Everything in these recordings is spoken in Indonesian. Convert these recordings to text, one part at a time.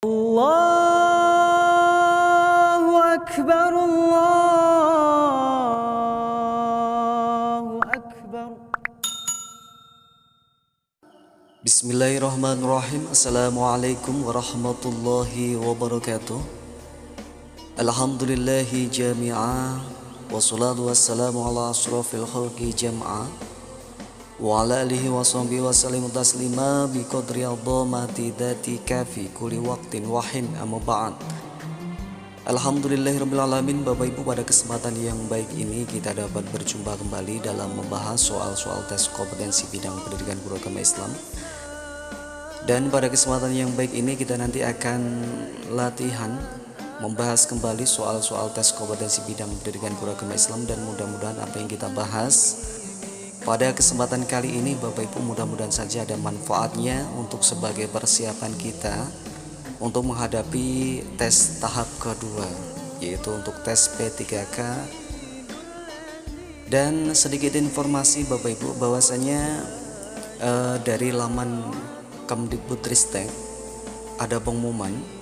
Allahu Akbar, Allahu Akbar. Bismillahirrahmanirrahim. Assalamualaikum warahmatullahi wabarakatuh. Alhamdulillahi jami'a, wassalatu wassalamu ala asrafil khalqi jam'a, wa ala alihi wa sahbihi wa sallimu taslima bi qadri adhamati dhatika fi kulli waqtin wahin amma ba'd. Alhamdulillahirabbil alamin. Bapak Ibu, pada kesempatan yang baik ini kita dapat berjumpa kembali dalam membahas soal-soal tes kompetensi bidang pendidikan guru agama Islam. Dan pada kesempatan yang baik ini kita nanti akan latihan membahas kembali soal-soal tes kompetensi bidang pendidikan guru agama Islam, dan mudah-mudahan apa yang kita bahas pada kesempatan kali ini Bapak Ibu mudah-mudahan saja ada manfaatnya untuk sebagai persiapan kita untuk menghadapi tes tahap kedua, yaitu untuk tes P3K. Dan sedikit informasi Bapak Ibu bahwasanya dari laman Kemdikbudristek ada pengumuman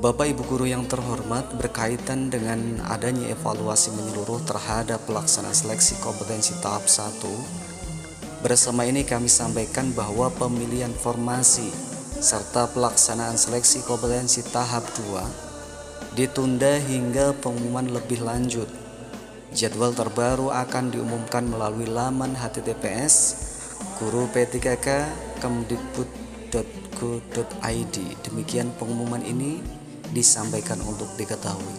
Bapak Ibu guru yang terhormat berkaitan dengan adanya evaluasi menyeluruh terhadap pelaksanaan seleksi kompetensi tahap 1. Bersama ini kami sampaikan bahwa pemilihan formasi serta pelaksanaan seleksi kompetensi tahap 2 ditunda hingga pengumuman lebih lanjut. Jadwal terbaru akan diumumkan melalui laman https guru P3K kemdikbud.go.id. Demikian pengumuman ini disampaikan untuk diketahui.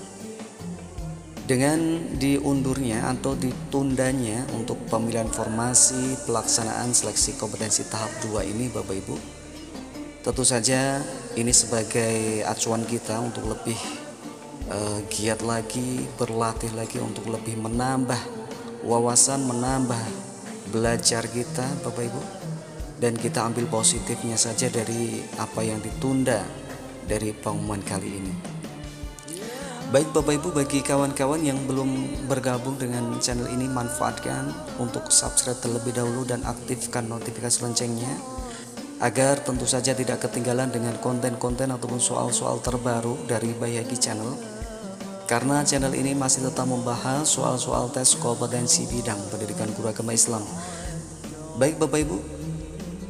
Dengan diundurnya atau ditundanya untuk pemilihan formasi pelaksanaan seleksi kompetensi tahap 2 ini Bapak Ibu, tentu saja ini sebagai acuan kita untuk lebih giat lagi, berlatih lagi untuk lebih menambah wawasan, menambah belajar kita Bapak Ibu, dan kita ambil positifnya saja dari apa yang ditunda dari pengumuman kali ini. Baik Bapak Ibu, bagi kawan-kawan yang belum bergabung dengan channel ini, manfaatkan untuk subscribe terlebih dahulu dan aktifkan notifikasi loncengnya agar tentu saja tidak ketinggalan dengan konten-konten ataupun soal-soal terbaru dari Bayhaqi Channel, karena channel ini masih tetap membahas soal-soal tes kompetensi bidang pendidikan guru agama Islam. Baik Bapak Ibu,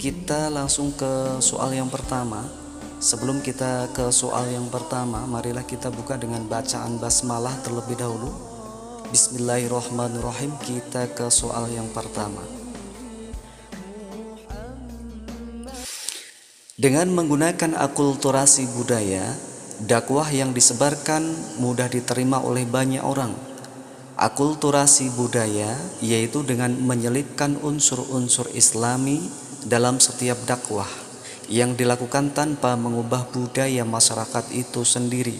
kita langsung ke soal yang pertama. Sebelum kita ke soal yang pertama, marilah kita buka dengan bacaan basmalah terlebih dahulu. Bismillahirrahmanirrahim. Kita ke soal yang pertama. Dengan menggunakan akulturasi budaya, dakwah yang disebarkan mudah diterima oleh banyak orang. Akulturasi budaya yaitu dengan menyelipkan unsur-unsur Islami dalam setiap dakwah yang dilakukan tanpa mengubah budaya masyarakat itu sendiri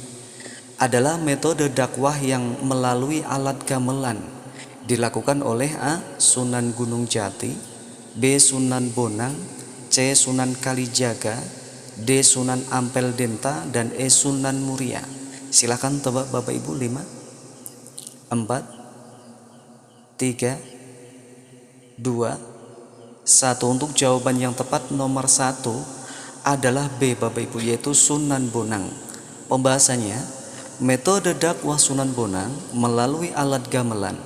adalah metode dakwah yang melalui alat gamelan dilakukan oleh A. Sunan Gunung Jati, B. Sunan Bonang, C. Sunan Kalijaga, D. Sunan Ampel Denta, dan E. Sunan Muria. Silakan tebak Bapak Ibu. 5, 4, 3, 2, 1. Untuk jawaban yang tepat nomor 1 adalah B Bapak Ibu, yaitu Sunan Bonang. Pembahasannya, metode dakwah Sunan Bonang melalui alat gamelan.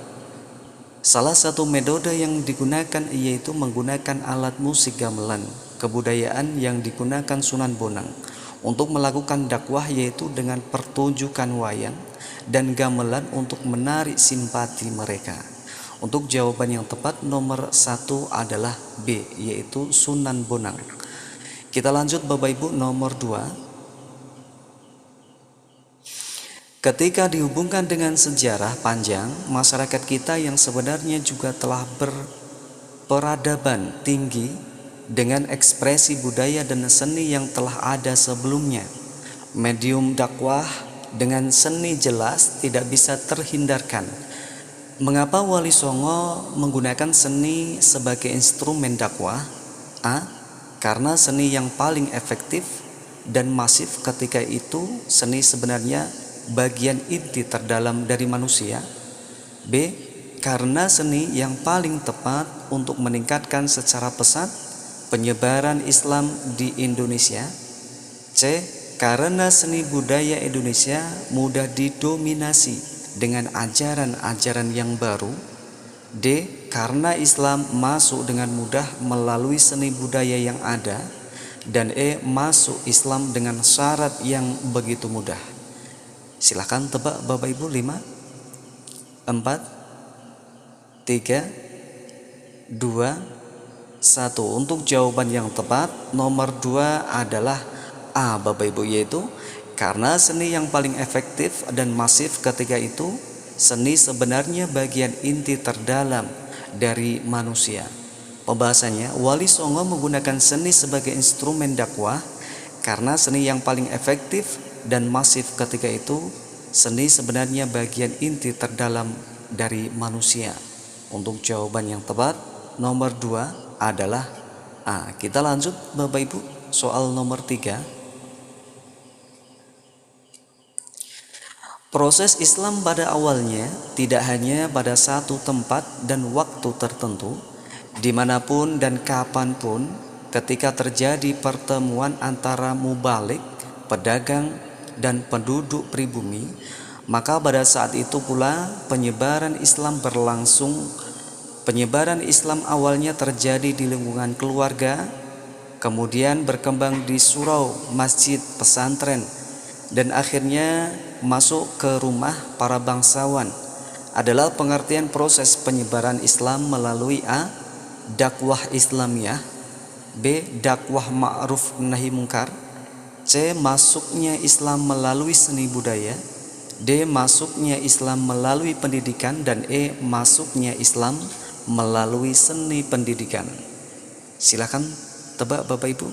Salah satu metode yang digunakan yaitu menggunakan alat musik gamelan. Kebudayaan yang digunakan Sunan Bonang untuk melakukan dakwah yaitu dengan pertunjukan wayang dan gamelan untuk menarik simpati mereka. Untuk jawaban yang tepat nomor 1 adalah B, yaitu Sunan Bonang. Kita lanjut Bapak Ibu, nomor 2. Ketika dihubungkan dengan sejarah panjang, masyarakat kita yang sebenarnya juga telah berperadaban tinggi dengan ekspresi budaya dan seni yang telah ada sebelumnya. Medium dakwah dengan seni jelas tidak bisa terhindarkan. Mengapa Wali Songo menggunakan seni sebagai instrumen dakwah? A. Karena seni yang paling efektif dan masif ketika itu seni sebenarnya bagian inti terdalam dari manusia. B. Karena seni yang paling tepat untuk meningkatkan secara pesat penyebaran Islam di Indonesia. C. karena seni budaya Indonesia mudah didominasi dengan ajaran-ajaran yang baru. D. Karena Islam masuk dengan mudah melalui seni budaya yang ada. Dan E. Masuk Islam dengan syarat yang begitu mudah. Silahkan tebak Bapak Ibu. 5, 4, 3, 2, 1. Untuk jawaban yang tepat nomor 2 adalah A Bapak Ibu, yaitu karena seni yang paling efektif dan masif ketika itu, seni sebenarnya bagian inti terdalam dari manusia. Pembahasannya, Wali Songo menggunakan seni sebagai instrumen dakwah karena seni yang paling efektif dan masif ketika itu, seni sebenarnya bagian inti terdalam dari manusia. Untuk jawaban yang tepat nomor 2 adalah A. Kita lanjut Bapak Ibu, soal nomor 3. Proses Islam pada awalnya tidak hanya pada satu tempat dan waktu tertentu, dimanapun dan kapanpun ketika terjadi pertemuan antara mubalik, pedagang, dan penduduk pribumi, maka pada saat itu pula penyebaran Islam berlangsung. Penyebaran Islam awalnya terjadi di lingkungan keluarga, kemudian berkembang di surau, masjid, pesantren, dan akhirnya masuk ke rumah para bangsawan. Adalah pengertian proses penyebaran Islam melalui A. dakwah Islamiyah, B. dakwah ma'ruf nahi mungkar, C. masuknya Islam melalui seni budaya, D. masuknya Islam melalui pendidikan, dan E. masuknya Islam melalui seni pendidikan. Silakan tebak Bapak Ibu.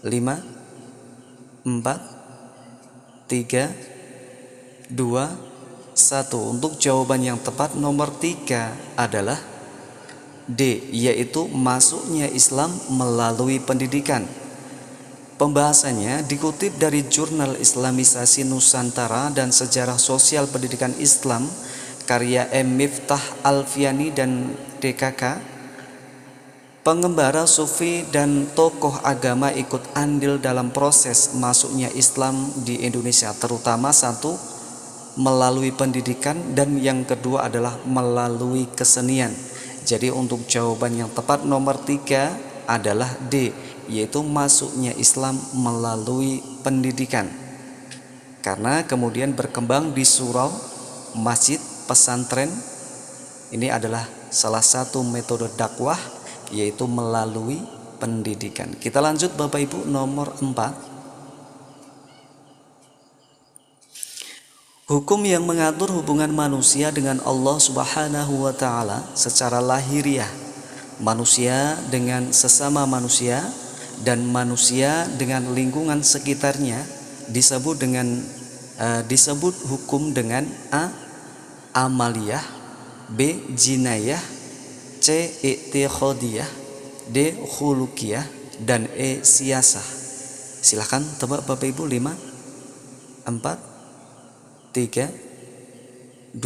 5, 4, 3, 2, 1. Untuk jawaban yang tepat nomor 3 adalah D, yaitu masuknya Islam melalui pendidikan. Pembahasannya dikutip dari Jurnal Islamisasi Nusantara dan Sejarah Sosial Pendidikan Islam karya M. Miftah Alfiani dan DKK. Pengembara sufi dan tokoh agama ikut andil dalam proses masuknya Islam di Indonesia, terutama 1. melalui pendidikan, dan yang kedua adalah melalui kesenian. Jadi untuk jawaban yang tepat nomor 3 adalah D, yaitu masuknya Islam melalui pendidikan. Karena kemudian berkembang di surau, masjid, pesantren. Ini adalah salah satu metode dakwah, yaitu melalui pendidikan. Kita lanjut Bapak Ibu, nomor 4. Hukum yang mengatur hubungan manusia dengan Allah Subhanahu wa Ta'ala secara lahiriah, manusia dengan sesama manusia, dan manusia dengan lingkungan sekitarnya disebut hukum dengan A. amaliyah, B. jinayah, C. i'tiqadiyah, D. khuluqiyah, dan E. siyasah. Silahkan tebak Bapak Ibu. 5, 4, 3, 2,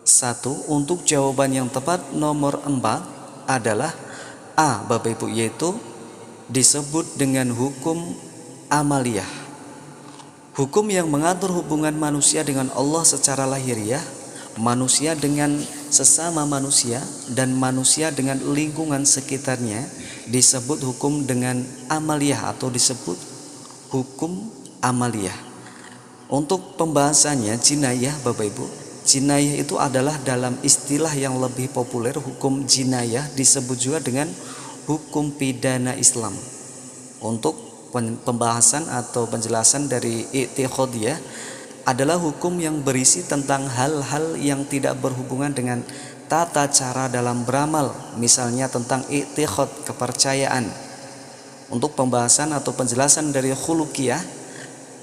1. Untuk jawaban yang tepat nomor 4 adalah A Bapak Ibu, yaitu disebut dengan hukum amaliyah. Hukum yang mengatur hubungan manusia dengan Allah secara lahiriah, manusia dengan sesama manusia, dan manusia dengan lingkungan sekitarnya disebut hukum dengan amaliyah atau disebut hukum amaliyah. Untuk pembahasannya jinayah Bapak Ibu, jinayah itu adalah dalam istilah yang lebih populer, hukum jinayah disebut juga dengan hukum pidana Islam. Untuk pembahasan atau penjelasan dari i'tiqadiyah adalah hukum yang berisi tentang hal-hal yang tidak berhubungan dengan tata cara dalam beramal, misalnya tentang i'tiqad, kepercayaan. Untuk pembahasan atau penjelasan dari khuluqiyah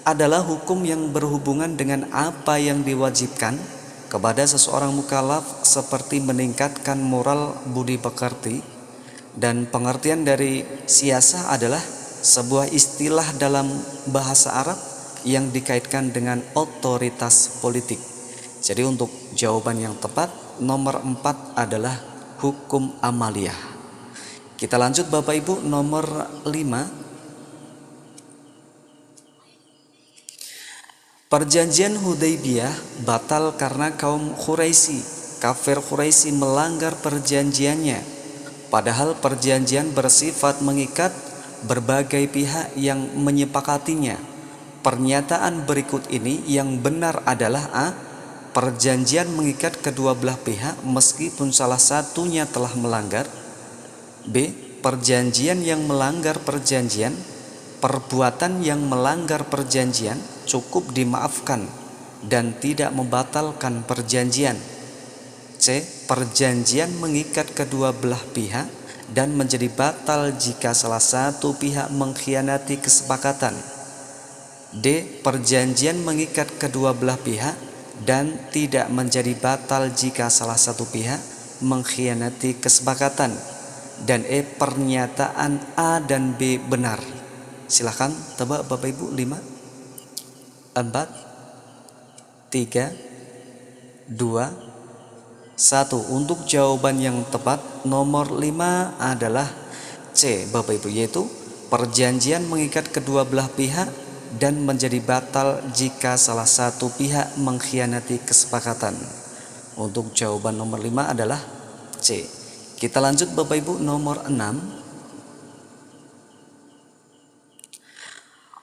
adalah hukum yang berhubungan dengan apa yang diwajibkan kepada seseorang mukallaf, seperti meningkatkan moral budi pekerti. Dan pengertian dari siyasah adalah sebuah istilah dalam bahasa Arab yang dikaitkan dengan otoritas politik. Jadi untuk jawaban yang tepat nomor 4 adalah hukum amaliyah. Kita lanjut Bapak Ibu, nomor 5. Perjanjian Hudaybiyah batal karena kaum Quraisy, kafir Quraisy melanggar perjanjiannya. Padahal perjanjian bersifat mengikat berbagai pihak yang menyepakatinya. Pernyataan berikut ini yang benar adalah A. Perjanjian mengikat kedua belah pihak meskipun salah satunya telah melanggar. B. Perjanjian yang melanggar perjanjian, perbuatan yang melanggar perjanjian cukup dimaafkan dan tidak membatalkan perjanjian. C. Perjanjian mengikat kedua belah pihak dan menjadi batal jika salah satu pihak mengkhianati kesepakatan. D. Perjanjian mengikat kedua belah pihak dan tidak menjadi batal jika salah satu pihak mengkhianati kesepakatan. Dan E. Pernyataan A dan B benar. Silahkan tebak Bapak Ibu. 5, 4, 3, 2, 1. Untuk jawaban yang tepat nomor 5 adalah C Bapak Ibu, yaitu perjanjian mengikat kedua belah pihak dan menjadi batal jika salah satu pihak mengkhianati kesepakatan. Untuk jawaban nomor 5 adalah C. Kita lanjut Bapak Ibu, nomor 6.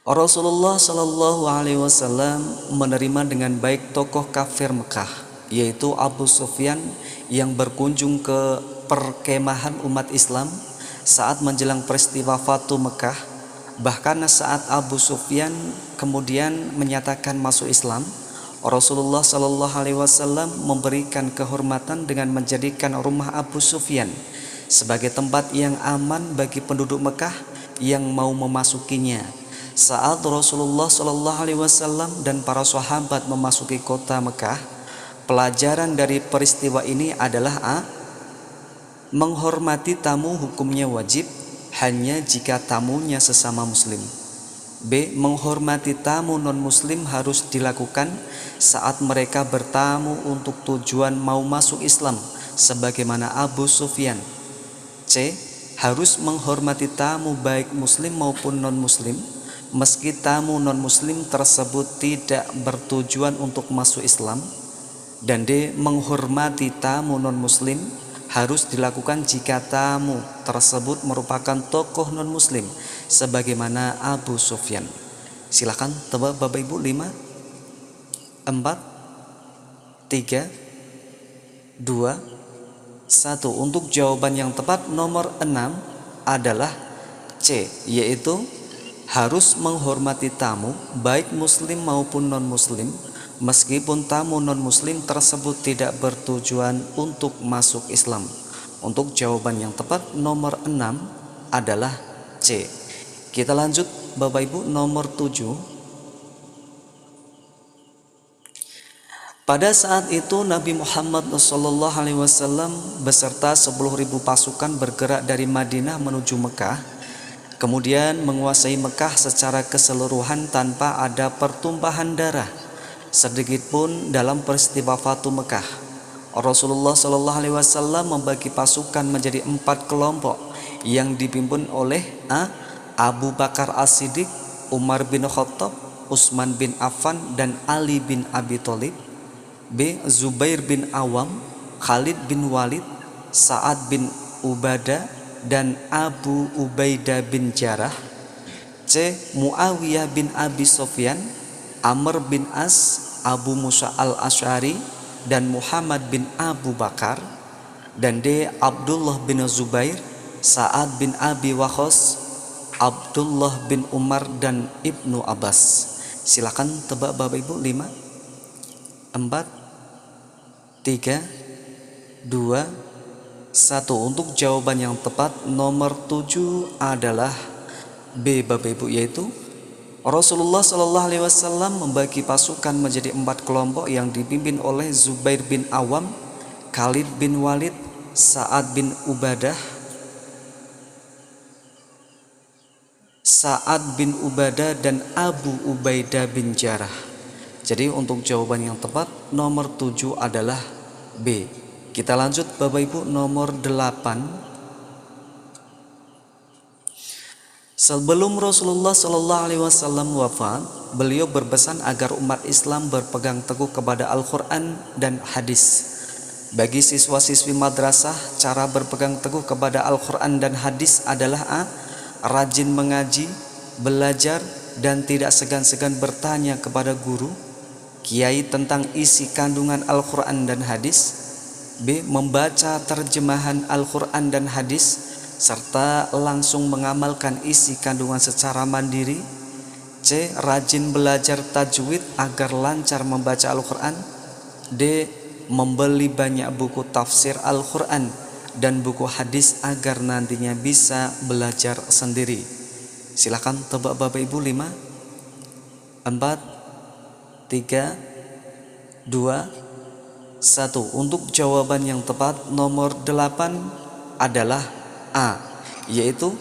Rasulullah Shallallahu Alaihi Wasallam menerima dengan baik tokoh kafir Mekah, yaitu Abu Sufyan, yang berkunjung ke perkemahan umat Islam saat menjelang peristiwa Fatu Mekah. Bahkan saat Abu Sufyan kemudian menyatakan masuk Islam, Rasulullah Shallallahu Alaihi Wasallam memberikan kehormatan dengan menjadikan rumah Abu Sufyan sebagai tempat yang aman bagi penduduk Mekah yang mau memasukinya. Saat Rasulullah Shallallahu Alaihi Wasallam dan para sahabat memasuki kota Mekah, pelajaran dari peristiwa ini adalah A. Menghormati tamu hukumnya wajib hanya jika tamunya sesama muslim. B. Menghormati tamu non-muslim harus dilakukan saat mereka bertamu untuk tujuan mau masuk Islam sebagaimana Abu Sufyan. C. Harus menghormati tamu baik muslim maupun non-muslim meski tamu non-muslim tersebut tidak bertujuan untuk masuk Islam. Dan D. Menghormati tamu non-muslim harus dilakukan jika tamu tersebut merupakan tokoh non-muslim sebagaimana Abu Sufyan. Silakan tebak Bapak Ibu. 5, 4, 3, 2, 1. Untuk jawaban yang tepat nomor 6 adalah C, yaitu harus menghormati tamu baik muslim maupun non-muslim meskipun tamu non-muslim tersebut tidak bertujuan untuk masuk Islam. Untuk jawaban yang tepat nomor 6 adalah C. Kita lanjut Bapak Ibu, nomor 7. Pada saat itu Nabi Muhammad SAW beserta 10.000 pasukan bergerak dari Madinah menuju Mekah, kemudian menguasai Mekah secara keseluruhan tanpa ada pertumpahan darah sedikit pun dalam peristiwa Fatu Mekah. Rasulullah SAW membagi pasukan menjadi 4 kelompok yang dipimpin oleh A. Abu Bakar As-Siddiq, Umar bin Khattab, Utsman bin Affan, dan Ali bin Abi Thalib. B. Zubair bin Awam, Khalid bin Walid, Sa'ad bin Ubadah, dan Abu Ubaidah bin Jarrah. C. Muawiyah bin Abi Sufyan, Amr bin As, Abu Musa al-Asy'ari, dan Muhammad bin Abu Bakar. Dan D. Abdullah bin Zubair, Sa'ad bin Abi Waqqas, Abdullah bin Umar, dan Ibnu Abbas. Silakan tebak Bapak Ibu. 5, 4, 3, 2, 1. Untuk jawaban yang tepat nomor 7 adalah B Bapak Ibu, yaitu Rasulullah SAW membagi pasukan menjadi 4 kelompok yang dipimpin oleh Zubair bin Awam, Khalid bin Walid, Sa'ad bin Ubadah, dan Abu Ubaidah bin Jarrah. Jadi untuk jawaban yang tepat nomor 7 adalah B. Kita lanjut Bapak Ibu, nomor 8. Sebelum Rasulullah SAW wafat, beliau berpesan agar umat Islam berpegang teguh kepada Al-Quran dan hadis. Bagi siswa-siswi madrasah, cara berpegang teguh kepada Al-Quran dan hadis adalah A. Rajin mengaji, belajar, dan tidak segan-segan bertanya kepada guru, kiai tentang isi kandungan Al-Quran dan hadis. B. Membaca terjemahan Al-Quran dan hadis serta langsung mengamalkan isi kandungan secara mandiri. C. Rajin belajar tajwid agar lancar membaca Al-Quran. D. Membeli banyak buku tafsir Al-Quran dan buku hadis agar nantinya bisa belajar sendiri. Silakan tebak Bapak Ibu. 5, 4, 3, 2, 1. Untuk jawaban yang tepat nomor 8 adalah A, yaitu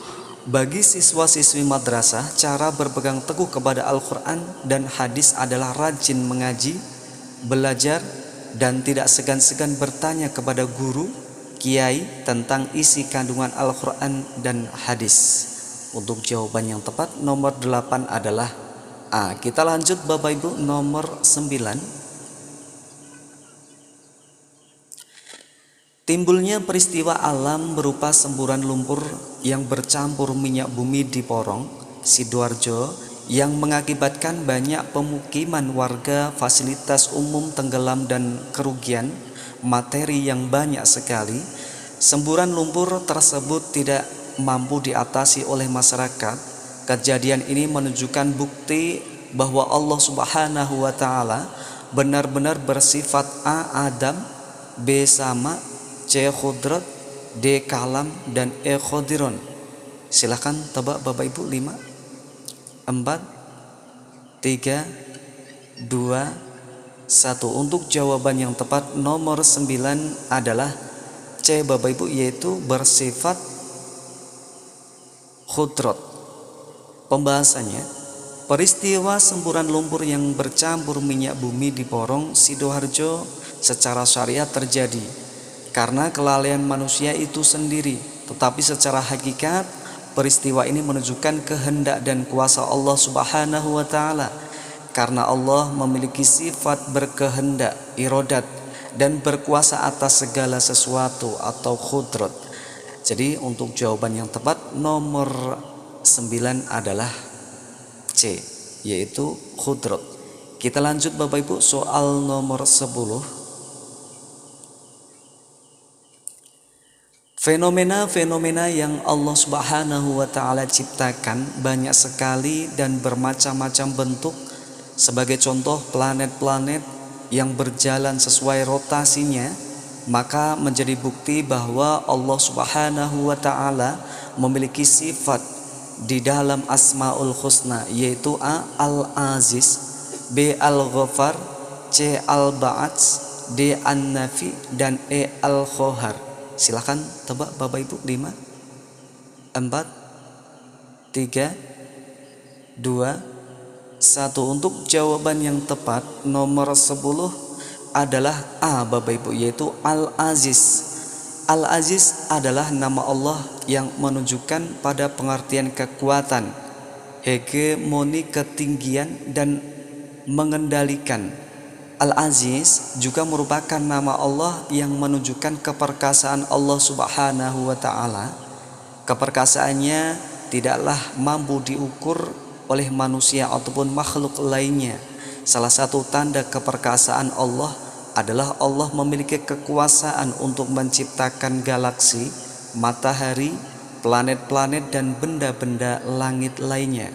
bagi siswa-siswi madrasah cara berpegang teguh kepada Al-Quran dan hadis adalah rajin mengaji, belajar, dan tidak segan-segan bertanya kepada guru, kiai tentang isi kandungan Al-Quran dan hadis. Untuk jawaban yang tepat nomor 8 adalah A. Kita lanjut Bapak Ibu, nomor 9. Timbulnya peristiwa alam berupa semburan lumpur yang bercampur minyak bumi di Porong, Sidoarjo, yang mengakibatkan banyak pemukiman warga, fasilitas umum tenggelam dan kerugian materi yang banyak sekali. Semburan lumpur tersebut tidak mampu diatasi oleh masyarakat. Kejadian ini menunjukkan bukti bahwa Allah Subhanahu wa Ta'ala benar-benar bersifat A. Adam, B. Sama, C. Khudrat, D. Kalam, dan E. Khodiron. Silahkan tebak Bapak Ibu. 5, 4, 3, 2, 1. Untuk jawaban yang tepat nomor 9 adalah C Bapak Ibu, yaitu bersifat khudrat. Pembahasannya, peristiwa semburan lumpur yang bercampur minyak bumi di Porong, Sidoarjo secara syariat terjadi karena kelalaian manusia itu sendiri, tetapi secara hakikat peristiwa ini menunjukkan kehendak dan kuasa Allah Subhanahu wa Ta'ala, karena Allah memiliki sifat berkehendak, iradat, dan berkuasa atas segala sesuatu atau khudrat. Jadi untuk jawaban yang tepat nomor 9 adalah C, yaitu khudrat. Kita lanjut Bapak Ibu, soal nomor 10. Fenomena-fenomena yang Allah Subhanahu wa Ta'ala ciptakan banyak sekali dan bermacam-macam bentuk. Sebagai contoh, planet-planet yang berjalan sesuai rotasinya, maka menjadi bukti bahwa Allah Subhanahu wa Ta'ala memiliki sifat di dalam Asmaul Husna, yaitu A. Al-Aziz, B. Al-Ghafar, C. Al-Ba'ats, D. An-Nafi, dan E. Al-Khohar. Silakan tebak Bapak Ibu. 5, 4, 3, 2, 1. Untuk jawaban yang tepat nomor 10 adalah A Bapak Ibu, yaitu Al-Aziz. Al-Aziz adalah nama Allah yang menunjukkan pada pengertian kekuatan, hegemoni, ketinggian, dan mengendalikan. Al-Aziz juga merupakan nama Allah yang menunjukkan keperkasaan Allah Subhanahu wa Ta'ala. Keperkasaannya tidaklah mampu diukur oleh manusia ataupun makhluk lainnya. Salah satu tanda keperkasaan Allah adalah Allah memiliki kekuasaan untuk menciptakan galaksi, matahari, planet-planet, dan benda-benda langit lainnya.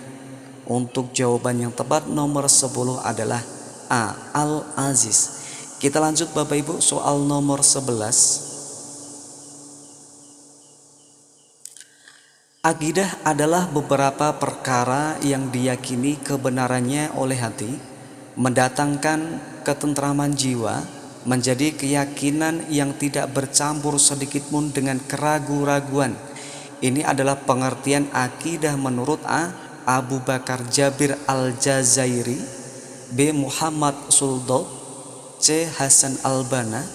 Untuk jawaban yang tepat nomor 10 adalah A. Al-Aziz. Kita lanjut Bapak Ibu, soal nomor 11. Akidah adalah beberapa perkara yang diyakini kebenarannya oleh hati, mendatangkan ketentraman jiwa, menjadi keyakinan yang tidak bercampur sedikitpun dengan keraguan-raguan. Ini adalah pengertian akidah menurut A. Abu Bakar Jabir Al-Jazairi, B. Muhammad Suldot, C. Hasan Al-Banna,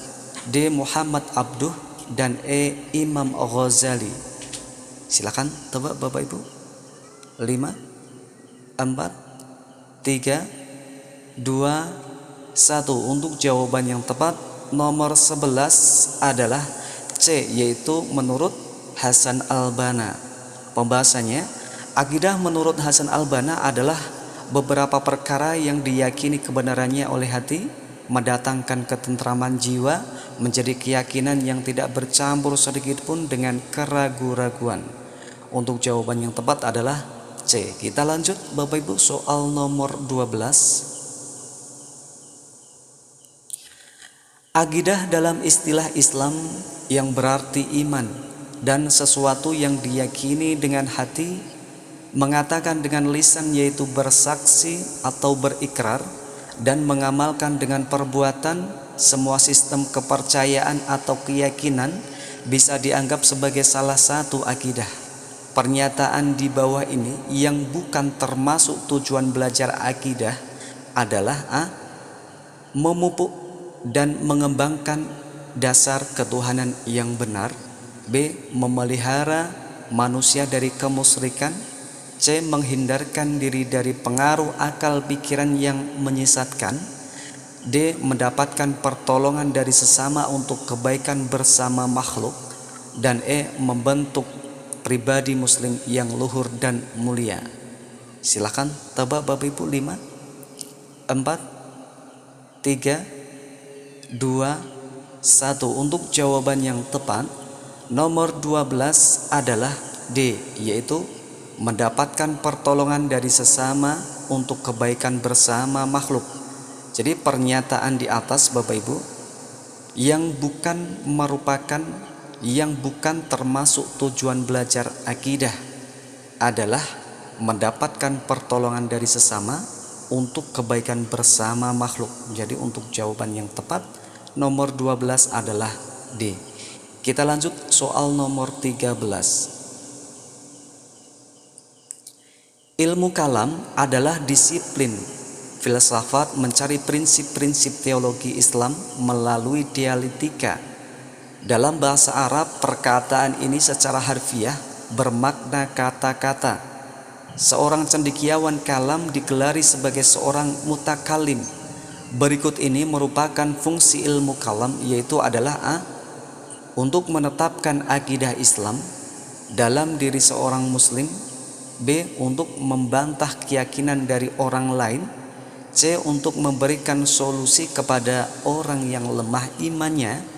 D. Muhammad Abduh, dan E. Imam Ghazali. Silakan tebak Bapak Ibu. 5, 4, 3, 2, 1. Untuk jawaban yang tepat nomor 11 adalah C, yaitu menurut Hasan al-Banna. Pembahasannya, akidah menurut Hasan al-Banna adalah beberapa perkara yang diyakini kebenarannya oleh hati, mendatangkan ketentraman jiwa, menjadi keyakinan yang tidak bercampur sedikit pun dengan keraguan-raguan. Untuk jawaban yang tepat adalah C. Kita lanjut Bapak Ibu, soal nomor 12. Akidah dalam istilah Islam yang berarti iman dan sesuatu yang diyakini dengan hati, mengatakan dengan lisan yaitu bersaksi atau berikrar, dan mengamalkan dengan perbuatan. Semua sistem kepercayaan atau keyakinan bisa dianggap sebagai salah satu akidah. Pernyataan di bawah ini yang bukan termasuk tujuan belajar akidah adalah A. Memupuk dan mengembangkan dasar ketuhanan yang benar, B. Memelihara manusia dari kemusyrikan, C. Menghindarkan diri dari pengaruh akal pikiran yang menyesatkan, D. Mendapatkan pertolongan dari sesama untuk kebaikan bersama makhluk, dan E. Membentuk pribadi muslim yang luhur dan mulia. Silakan tebak Bapak Ibu. 5, 4, 3, 2, 1. Untuk jawaban yang tepat nomor 12 adalah D, yaitu mendapatkan pertolongan dari sesama untuk kebaikan bersama makhluk. Jadi pernyataan di atas Bapak Ibu yang bukan termasuk tujuan belajar akidah adalah mendapatkan pertolongan dari sesama untuk kebaikan bersama makhluk. Jadi untuk jawaban yang tepat nomor 12 adalah D. Kita lanjut soal nomor 13. Ilmu kalam adalah disiplin filsafat mencari prinsip-prinsip teologi Islam melalui dialektika. Dalam bahasa Arab, perkataan ini secara harfiah bermakna kata-kata. Seorang cendekiawan kalam digelari sebagai seorang mutakalim. Berikut ini merupakan fungsi ilmu kalam, yaitu adalah A. Untuk menetapkan akidah Islam dalam diri seorang muslim, B. Untuk membantah keyakinan dari orang lain, C. Untuk memberikan solusi kepada orang yang lemah imannya,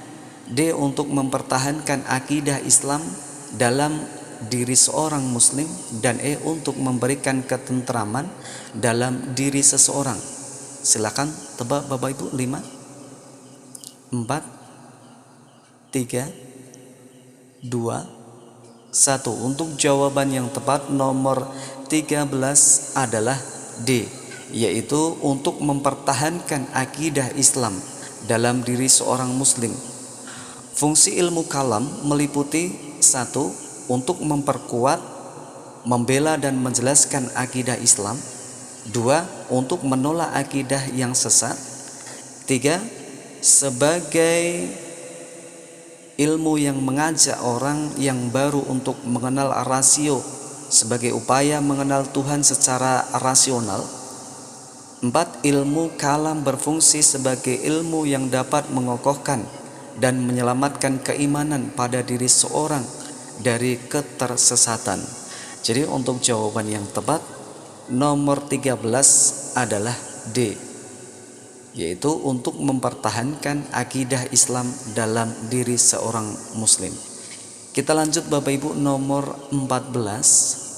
D. Untuk mempertahankan akidah Islam dalam diri seorang muslim, dan E. Untuk memberikan ketentraman dalam diri seseorang. Silakan tebak Bapak Ibu. 5, 4, 3, 2, 1. Untuk jawaban yang tepat nomor 13 adalah D, yaitu untuk mempertahankan akidah Islam dalam diri seorang muslim. Fungsi ilmu kalam meliputi 1. Untuk memperkuat, membela dan menjelaskan akidah Islam. 2. Untuk menolak akidah yang sesat. 3. Sebagai ilmu yang mengajak orang yang baru untuk mengenal rasio sebagai upaya mengenal Tuhan secara rasional. 4. Ilmu kalam berfungsi sebagai ilmu yang dapat mengokohkan dan menyelamatkan keimanan pada diri seorang dari ketersesatan. Jadi untuk jawaban yang tepat nomor 13 adalah D, yaitu untuk mempertahankan akidah Islam dalam diri seorang muslim. Kita lanjut Bapak Ibu, nomor 14.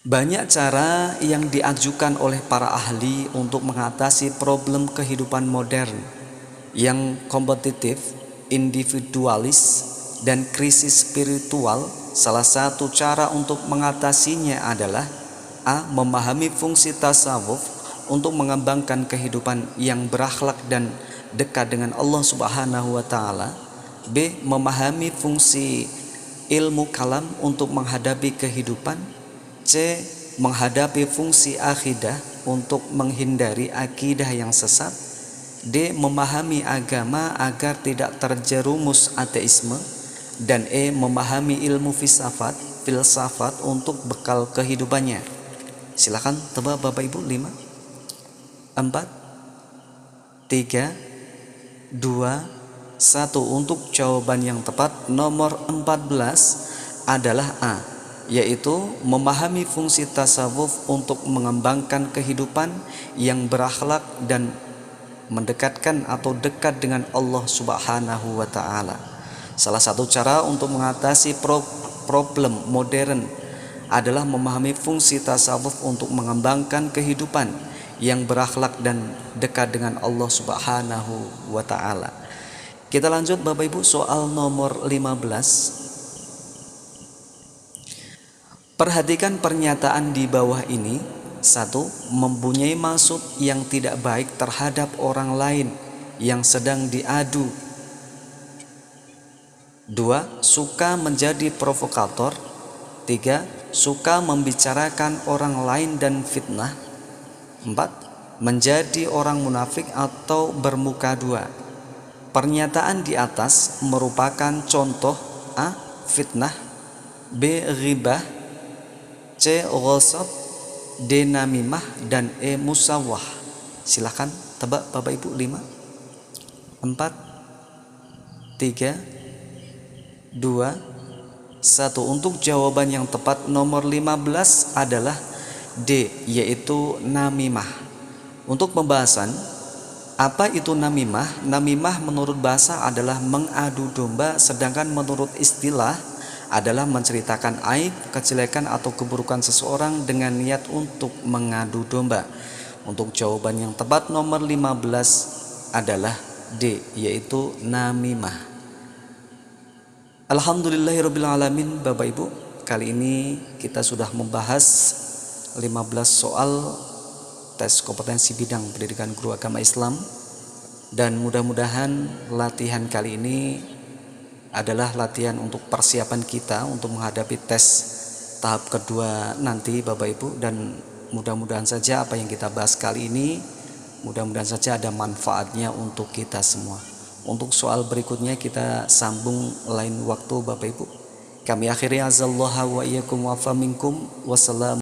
Banyak cara yang diajukan oleh para ahli untuk mengatasi problem kehidupan modern yang kompetitif, individualis, dan krisis spiritual. Salah satu cara untuk mengatasinya adalah A. Memahami fungsi tasawuf untuk mengembangkan kehidupan yang berakhlak dan dekat dengan Allah Subhanahu wa Ta'ala. B. Memahami fungsi ilmu kalam untuk menghadapi kehidupan. C. Menghadapi fungsi akidah untuk menghindari akidah yang sesat. D. Memahami agama agar tidak terjerumus ateisme. Dan E. Memahami ilmu filsafat untuk bekal kehidupannya. Silakan tebak Bapak Ibu. 5, 4, 3, 2, 1. Untuk jawaban yang tepat nomor 14 adalah A, yaitu memahami fungsi tasawuf untuk mengembangkan kehidupan yang berakhlak dan mendekatkan atau dekat dengan Allah Subhanahu wa Ta'ala. Salah satu cara untuk mengatasi problem modern adalah memahami fungsi tasawuf untuk mengembangkan kehidupan yang berakhlak dan dekat dengan Allah Subhanahu wa Ta'ala. Kita lanjut Bapak Ibu, soal nomor 15. Perhatikan pernyataan di bawah ini. 1. Mempunyai maksud yang tidak baik terhadap orang lain yang sedang diadu. 2. Suka menjadi provokator. 3. Suka membicarakan orang lain dan fitnah. 4. Menjadi orang munafik atau bermuka dua. Pernyataan di atas merupakan contoh: A. Fitnah, B. Ghibah, C. Ghosab, D. Namimah, dan E. Musawwah. Silahkan tebak Bapak Ibu. 5, 4, 3, 2, 1. Untuk jawaban yang tepat nomor 15 adalah D, yaitu namimah. Untuk pembahasan, apa itu namimah? Namimah menurut bahasa adalah mengadu domba, sedangkan menurut istilah adalah menceritakan aib, kejelekan atau keburukan seseorang dengan niat untuk mengadu domba. Untuk jawaban yang tepat nomor 15 adalah D, yaitu namimah. Alhamdulillahirrabbilalamin. Bapak Ibu, kali ini kita sudah membahas 15 soal tes kompetensi bidang pendidikan guru agama Islam, dan mudah-mudahan latihan kali ini adalah latihan untuk persiapan kita untuk menghadapi tes tahap kedua nanti Bapak Ibu. Dan mudah-mudahan saja apa yang kita bahas kali ini, mudah-mudahan saja ada manfaatnya untuk kita semua. Untuk soal berikutnya kita sambung lain waktu Bapak Ibu. Kami akhiri azallahu wa iyyakum wa fa minkum. Wassalamu